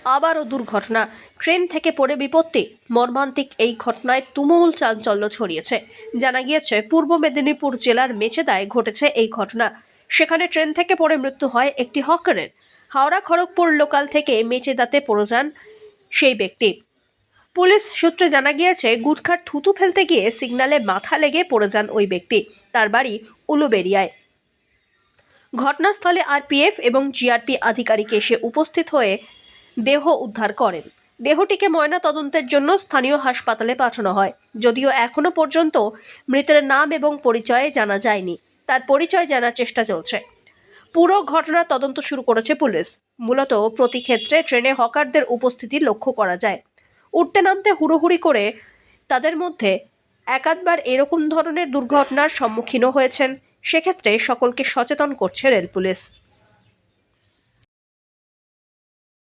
আবারও দুর্ঘটনা, ট্রেন থেকে পড়ে বিপত্তি। মর্মান্তিক এই ঘটনায় তুমুল চাঞ্চল্য ছড়িয়েছে। জানা গিয়েছে পূর্ব মেদিনীপুর জেলার মেচেদায় ঘটেছে এই ঘটনা। সেখানে ট্রেন থেকে পড়ে মৃত্যু হয় একটি হকারের। হাওড়া খড়গপুর লোকাল থেকে মেচেদাতে পড়ে যান সেই ব্যক্তি। পুলিশ সূত্রে জানা গিয়েছে গুটখার থুতু ফেলতে গিয়ে সিগন্যালে মাথা লেগে পড়ে যান ওই ব্যক্তি। তার বাড়ি উলুবেড়িয়ায়। ঘটনাস্থলে আরপিএফ এবং জিআরপি আধিকারিক এসে উপস্থিত হয়ে দেহ উদ্ধার করেন। দেহটিকে ময়না তদন্তের জন্য স্থানীয় হাসপাতালে পাঠানো হয়। যদিও এখনো পর্যন্ত মৃতের নাম এবং পরিচয় জানা যায়নি। তার পরিচয় জানার চেষ্টা চলছে। পুরো ঘটনার তদন্ত শুরু করেছে পুলিশ। মূলত প্রতি ক্ষেত্রে ট্রেনে হকারদের উপস্থিতি লক্ষ্য করা যায়। উঠতে নামতে হুড়োহুড়ি করে তাদের মধ্যে একাধবার এরকম ধরনের দুর্ঘটনার সম্মুখীনও হয়েছেন। সেক্ষেত্রে সকলকে সচেতন করছে রেল পুলিশ।